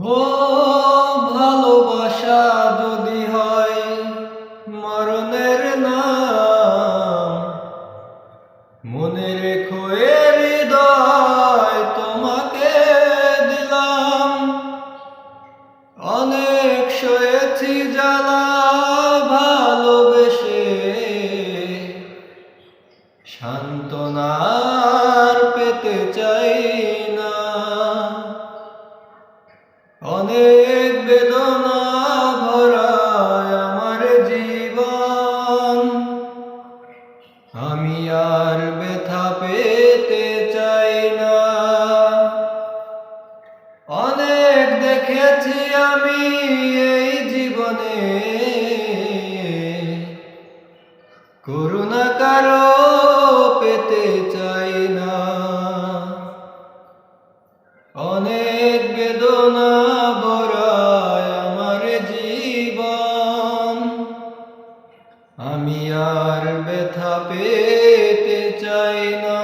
ও ভালোবাসা যদি হয় মরণের নাম, মনে রেখো এ হৃদয় তোমাকে দিলাম। অনেক সয়েছি জ্বালা ভালোবেসে, সান্ত্বনার পেতে চাই না। অনেক বেদনা ভরায় আমার জীবন, আমি আর ব্যথা পেতে চাই না। অনেক দেখেছি আমি এই জীবনে, করুণা কারো পেতে চাই না। অনেক বেদনা ভরায় আমার জীবন, আমি আর ব্যথা পেতে চাই না।